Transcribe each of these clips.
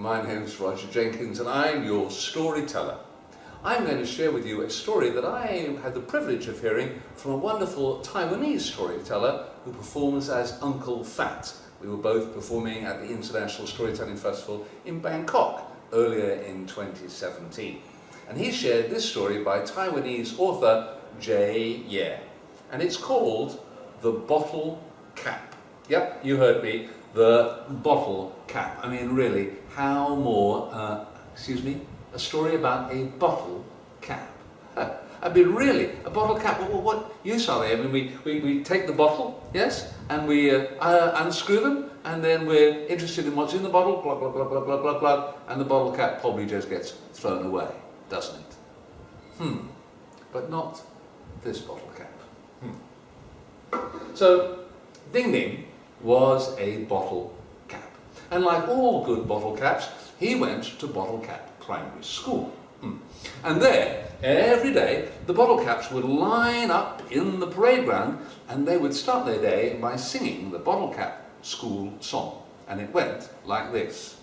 My name's Roger Jenkins and I'm your storyteller. I'm going to share with you a story that I had the privilege of hearing from a wonderful Taiwanese storyteller who performs as Uncle Fat. We were both performing at the International Storytelling Festival in Bangkok earlier in 2017. And he shared this story by Taiwanese author Jay Yeh. And it's called The Bottle Cap. Yep, you heard me. The bottle cap. I mean, really, how more, a story about a bottle cap. I mean, really, a bottle cap. What use are they? I mean, we take the bottle, yes, and we unscrew them, and then we're interested in what's in the bottle, blah, blah, blah, blah, blah, blah, blah, and the bottle cap probably just gets thrown away, doesn't it? But not this bottle cap. So, Ding Ding was a bottle cap. And like all good bottle caps, he went to Bottle Cap Primary School. And there, every day, the bottle caps would line up in the parade ground and they would start their day by singing the Bottle Cap School song. And it went like this.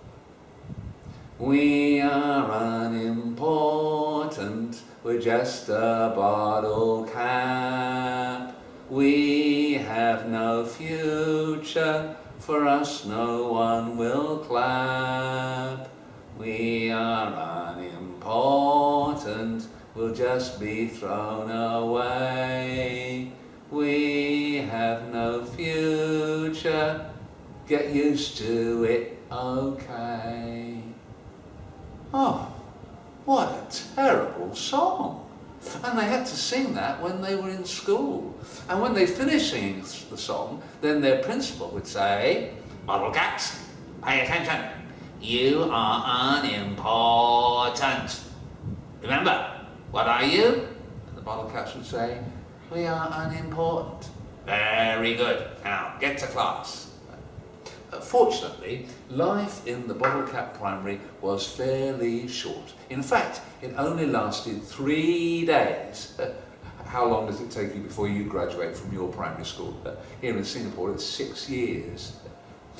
We are unimportant, we're just a bottle cap. We have no future, for us no one will clap. We are unimportant, we'll just be thrown away. We have no future, get used to it, okay. Oh, what a terrible song. And they had to sing that when they were in school. And when they finished singing the song, then their principal would say, "Bottle caps, pay attention. You are unimportant. Remember, what are you?" And the bottle caps would say, "We are unimportant." "Very good. Now, get to class." Fortunately, life in the Bottle Cap Primary was fairly short. In fact, it only lasted 3 days. How long does it take you before you graduate from your primary school? Here in Singapore, it's 6 years.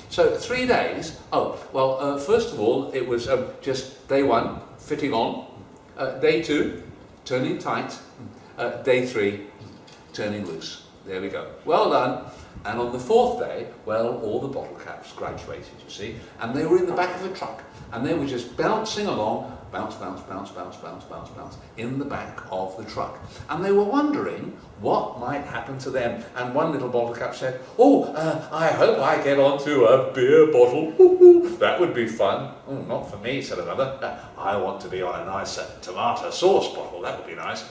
So 3 days. First of all, it was just day 1, fitting on. Day 2, turning tight. Day 3, turning loose. There we go. Well done. And on the 4th day, well, all the bottle caps graduated, you see, and they were in the back of a truck, and they were just bouncing along, bounce, bounce, bounce, bounce, bounce, bounce, bounce, in the back of the truck. And they were wondering what might happen to them. And one little bottle cap said, I hope I get onto a beer bottle. That would be fun. Not for me, said another. I want to be on a nice tomato sauce bottle. That would be nice.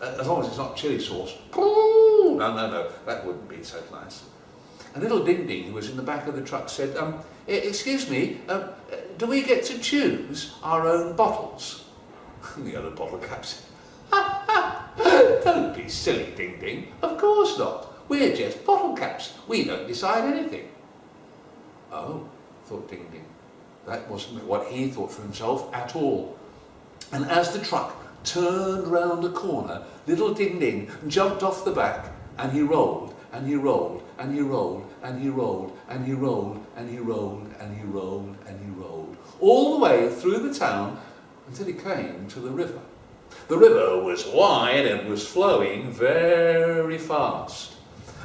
As long as it's not chili sauce. No, that wouldn't be so nice. And little Ding Ding, who was in the back of the truck, said, excuse me, do we get to choose our own bottles? And the other bottle cap said, don't be silly, Ding Ding. Of course not. We're just bottle caps. We don't decide anything. Oh, thought Ding Ding. That wasn't what he thought for himself at all. And as the truck turned round a corner, little Ding Ding jumped off the back and he rolled. And he rolled, and he rolled, and he rolled, and he rolled, and he rolled, and he rolled, and he rolled, all the way through the town until he came to the river. The river was wide and was flowing very fast.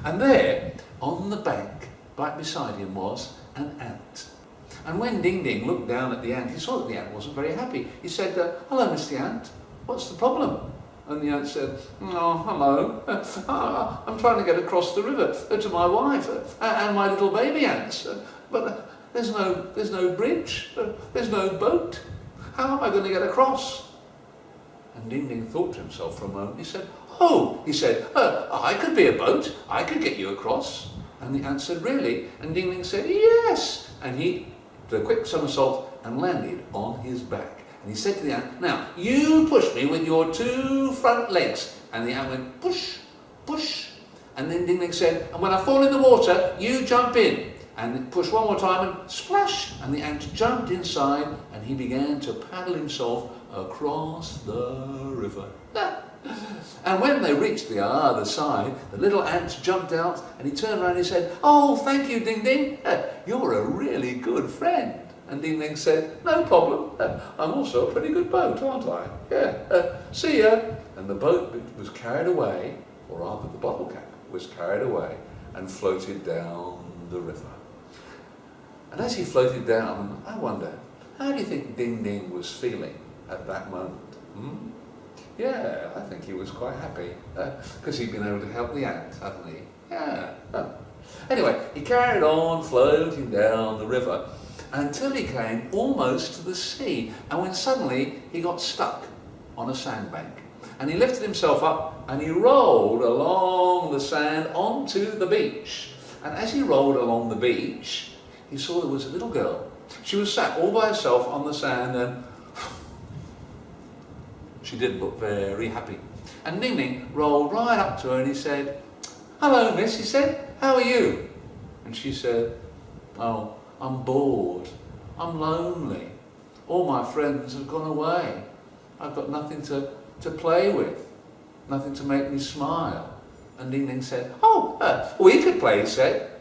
And there, on the bank, right beside him was an ant. And when Ding Ding looked down at the ant, he saw that the ant wasn't very happy. He said, "Hello, Mr. Ant, what's the problem?" And the ant said, "Oh, hello. I'm trying to get across the river to my wife and my little baby ants. But there's no bridge. There's no boat. How am I going to get across?" And Ding Ding thought to himself for a moment. He said, "I could be a boat. I could get you across." And the ant said, "Really?" And Ding Ding said, "Yes." And he did a quick somersault and landed on his back. And he said to the ant, "Now, you push me with your 2 front legs." And the ant went, push, push. And then Ding Ding said, "And when I fall in the water, you jump in." And push one more time and splash. And the ant jumped inside and he began to paddle himself across the river. And when they reached the other side, the little ant jumped out and he turned around and he said, "Oh, thank you, Ding Ding. You're a really good friend." And Ding Ding said, no problem, I'm also a pretty good boat, aren't I? Yeah, see ya. And the boat was carried away, or rather the bottle cap was carried away and floated down the river. And as he floated down, I wonder, how do you think Ding Ding was feeling at that moment? Yeah, I think he was quite happy, because he'd been able to help the ant, hadn't he? Yeah. Anyway, he carried on floating down the river until he came almost to the sea, and when suddenly he got stuck on a sandbank. And he lifted himself up and he rolled along the sand onto the beach. And as he rolled along the beach, he saw there was a little girl. She was sat all by herself on the sand, and she didn't look very happy. And Ding Ding rolled right up to her and he said, hello, miss, he said, how are you? And she said, oh, I'm bored, I'm lonely, all my friends have gone away, I've got nothing to play with, nothing to make me smile. And Ding Ding said, oh, we could play, he said.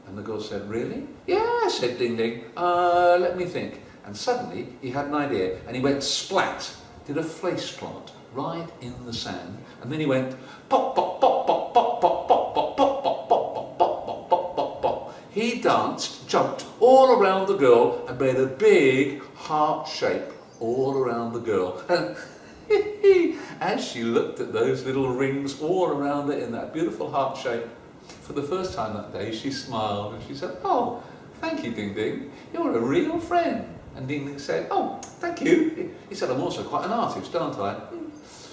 And the girl said, really? Yeah, said Ding Ding, let me think. And suddenly he had an idea and he went splat, did a face plant right in the sand, and then he went pop, pop, pop, pop, pop, pop, pop, pop, pop, pop, pop, pop, pop, pop, pop, pop, pop. He danced, jumped all around the girl and made a big heart shape all around the girl. And as she looked at those little rings all around it in that beautiful heart shape, for the first time that day she smiled and she said, oh, thank you, Ding Ding, you're a real friend. And Ding Ding said, oh, thank you. He said, I'm also quite an artist, aren't I?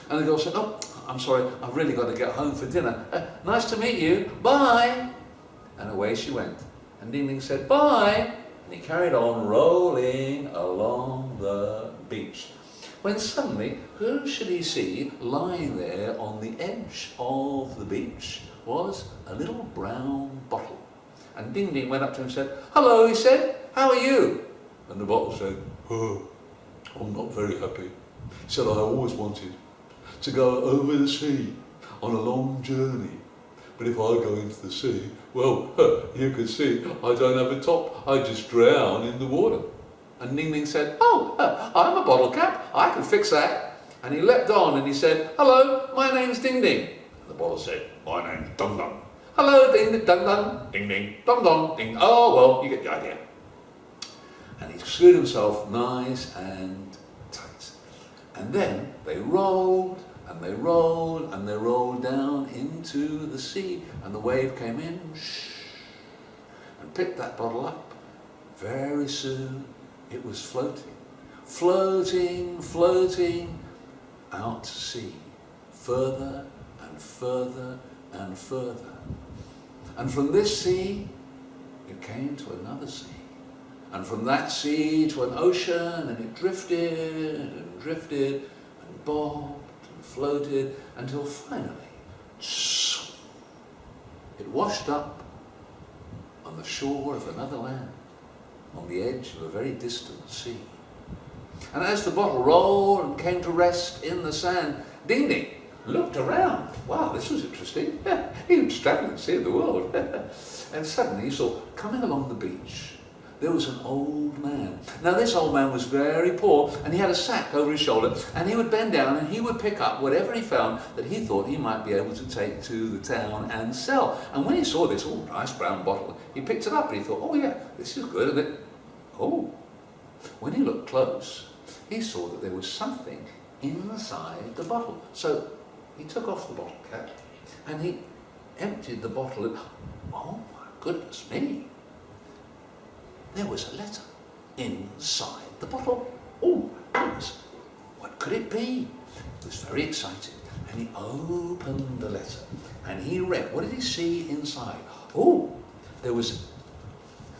And the girl said, oh, I'm sorry, I've really got to get home for dinner. Nice to meet you, bye. And away she went. And Ding Ding said, bye. And he carried on rolling along the beach. When suddenly, who should he see lying there on the edge of the beach was a little brown bottle. And Ding Ding went up to him and said, hello, he said, how are you? And the bottle said, oh, I'm not very happy. He said, I always wanted to go over the sea on a long journey. But if I go into the sea, well, you can see I don't have a top. I just drown in the water. And Ding Ding said, oh, I'm a bottle cap. I can fix that. And he leapt on and he said, hello, my name's Ding Ding. And the bottle said, my name's Dum Dum. Hello, Ding Ding, Dum Dum, Ding Ding, Dum Dum, Ding. Oh, well, you get the idea. And he screwed himself nice and tight. And then they rolled and they rolled and they rolled down into the sea, and the wave came in and picked that bottle up. Very soon it was floating, floating, floating out to sea, further and further and further. And from this sea it came to another sea. And from that sea to an ocean, and it drifted and drifted and bobbed and floated until finally it washed up on the shore of another land, on the edge of a very distant sea. And as the bottle rolled and came to rest in the sand, Ding Ding looked around. Wow, this was interesting. He was travelling, seeing the world. And suddenly he saw, coming along the beach, there was an old man. Now this old man was very poor, and he had a sack over his shoulder, and he would bend down and he would pick up whatever he found that he thought he might be able to take to the town and sell. And when he saw this nice brown bottle, he picked it up and he thought, oh yeah, this is good. And then, oh, when he looked close, he saw that there was something inside the bottle. So he took off the bottle cap and he emptied the bottle and, oh my goodness me, there was a letter inside the bottle. Oh my goodness, what could it be? He was very excited and he opened the letter and he read. What did he see inside? Oh, there was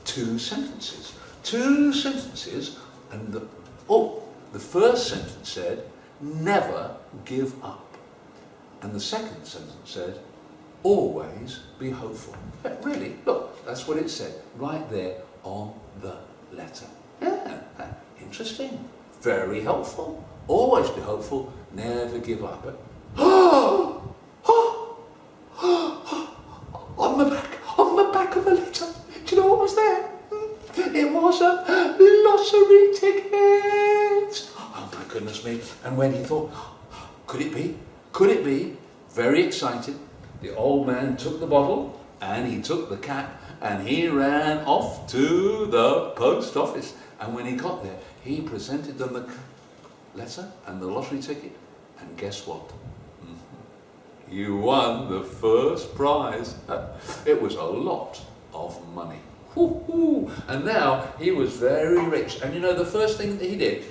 two sentences. And the first sentence said, never give up. And the second sentence said, always be hopeful. Really, look, that's what it said right there on the letter. Yeah, interesting, very helpful. Always be hopeful, never give up. On the back of the letter, do you know what was there? It was a lottery tickets! Oh my goodness me. And when he thought, could it be? Could it be? Very excited, the old man took the bottle and he took the cap and he ran off to the post office. And when he got there, he presented them the letter and the lottery ticket. And guess what? You won the first prize. It was a lot of money. Woo-hoo. And now he was very rich. And you know, the first thing that he did,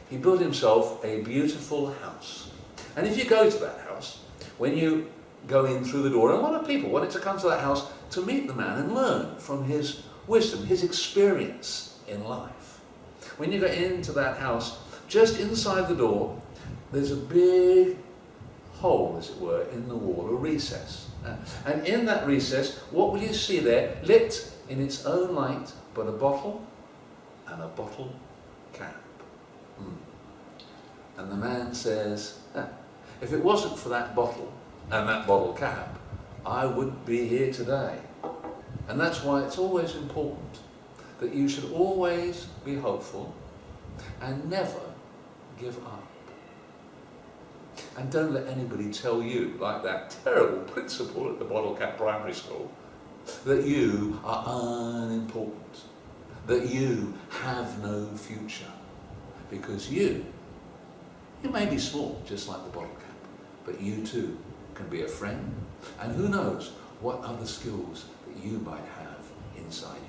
he built himself a beautiful house. And if you go to that house, when you go in through the door, and a lot of people wanted to come to that house to meet the man and learn from his wisdom, his experience in life. When you go into that house, just inside the door, there's a big hole, as it were, in the wall, a recess. And in that recess, what will you see there? Lit in its own light, but a bottle and a bottle cap. And the man says, if it wasn't for that bottle and that bottle cap, I wouldn't be here today. And that's why it's always important that you should always be hopeful and never give up. And don't let anybody tell you, like that terrible principal at the Bottle Cap Primary School, that you are unimportant, that you have no future. Because you may be small, just like the bottle cap, but you too can be a friend, and who knows what other skills that you might have inside you.